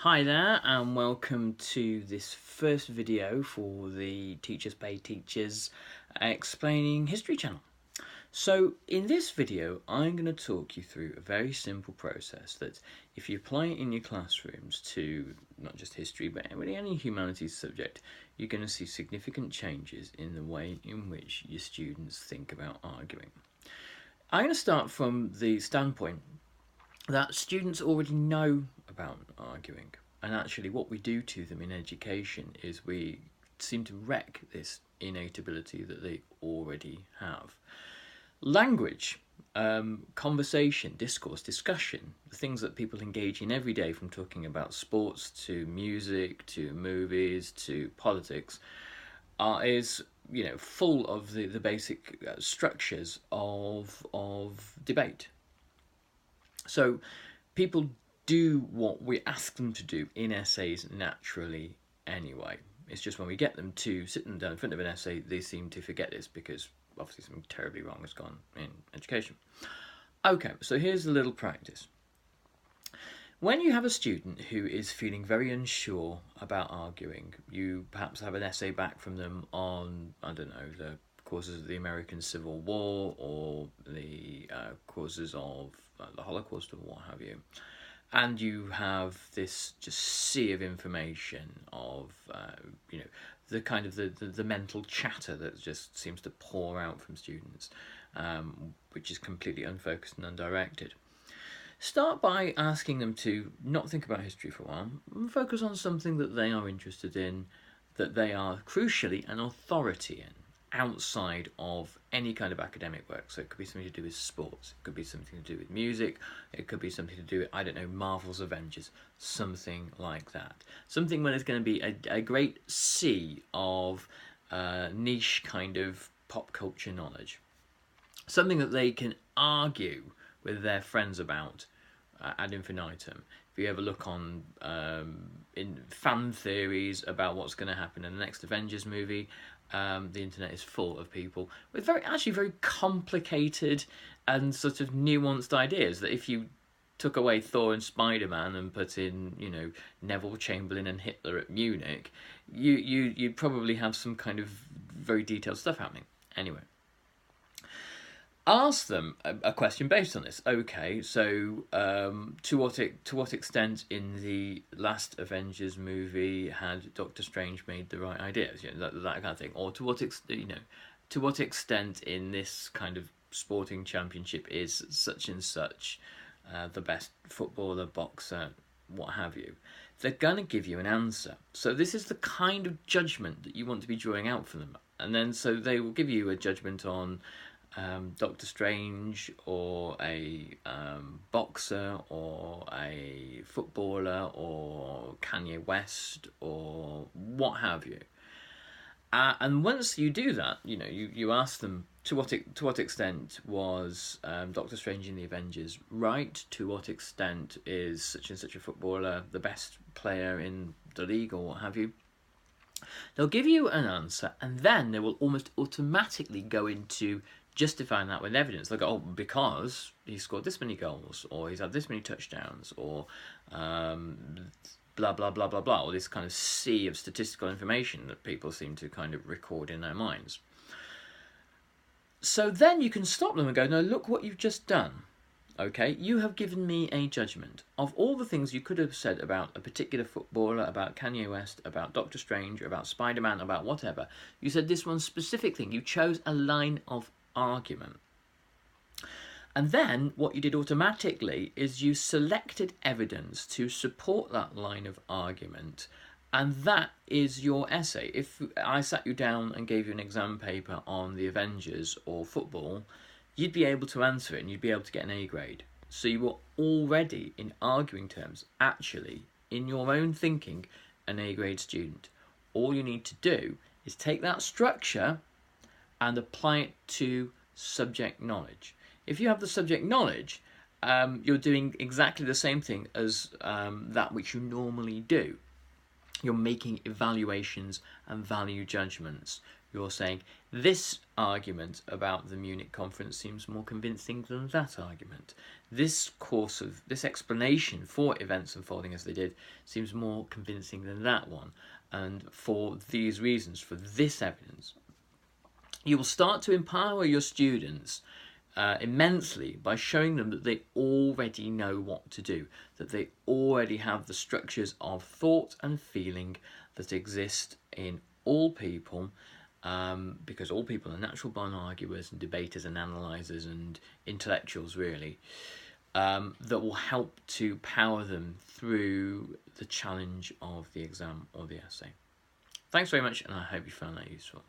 Hi there and welcome to this first video for the Teachers Pay Teachers Explaining History channel. So in this video I'm going to talk you through a very simple process that if you apply it in your classrooms to not just history but really any humanities subject, you're going to see significant changes in the way in which your students think about arguing. I'm going to start from the standpoint that students already know about arguing, and actually what we do to them in education is we seem to wreck this innate ability that they already have. Language, conversation, discourse, discussion, the things that people engage in every day, from talking about sports to music to movies to politics, is full of the basic structures of debate. So people do what we ask them to do in essays naturally anyway. It's just when we get them to sit them down in front of an essay, they seem to forget this because obviously something terribly wrong has gone in education. Okay, so here's a little practice. When you have a student who is feeling very unsure about arguing, you perhaps have an essay back from them on, I don't know, the causes of the American Civil War or the causes of the Holocaust or what have you, and you have this just sea of information of the kind of the mental chatter that just seems to pour out from students, which is completely unfocused and undirected. Start by asking them to not think about history for a while and focus on something that they are interested in, that they are crucially an authority in, outside of any kind of academic work. So it could be something to do with sports, it could be something to do with music, it could be something to do with, I don't know, Marvel's Avengers, something like that. Something where there's going to be a great sea of niche kind of pop culture knowledge. Something that they can argue with their friends about ad infinitum. If you ever look on in fan theories about what's going to happen in the next Avengers movie, the internet is full of people with very complicated and sort of nuanced ideas that if you took away Thor and Spider-Man and put in, Neville Chamberlain and Hitler at Munich, you'd probably have some kind of very detailed stuff happening. Anyway, ask them a question based on this. Okay, so to what extent in the last Avengers movie had Doctor Strange made the right ideas? That kind of thing. Or to what extent in this kind of sporting championship is such and such the best footballer, boxer, what have you? They're gonna give you an answer. So this is the kind of judgment that you want to be drawing out for them, and then so they will give you a judgment on Doctor Strange or a boxer or a footballer or Kanye West or what have you. And once you do that, you ask them to what extent was Doctor Strange in the Avengers right? To what extent is such and such a footballer the best player in the league or what have you? They'll give you an answer, and then they will almost automatically go into justifying that with evidence. They'll go, oh, because he scored this many goals, or he's had this many touchdowns, or blah, blah, blah, blah, blah, or this kind of sea of statistical information that people seem to kind of record in their minds. So then you can stop them and go, no, look what you've just done. Okay, you have given me a judgment. Of all the things you could have said about a particular footballer, about Kanye West, about Doctor Strange, about Spider-Man, about whatever, you said this one specific thing. You chose a line of argument. And then what you did automatically is you selected evidence to support that line of argument, and that is your essay. If I sat you down and gave you an exam paper on the Avengers or football, you'd be able to answer it and you'd be able to get an A grade. So you were already, in arguing terms, actually, in your own thinking, an A grade student. All you need to do is take that structure and apply it to subject knowledge. If you have the subject knowledge, you're doing exactly the same thing as that which you normally do. you're making evaluations and value judgments. You're saying this argument about the Munich conference seems more convincing than that argument. This explanation for events unfolding as they did seems more convincing than that one. And for these reasons, for this evidence, you will start to empower your students immensely by showing them that they already know what to do, that they already have the structures of thought and feeling that exist in all people, because all people are natural born arguers and debaters and analysers and intellectuals, really, that will help to power them through the challenge of the exam or the essay. Thanks very much, and I hope you found that useful.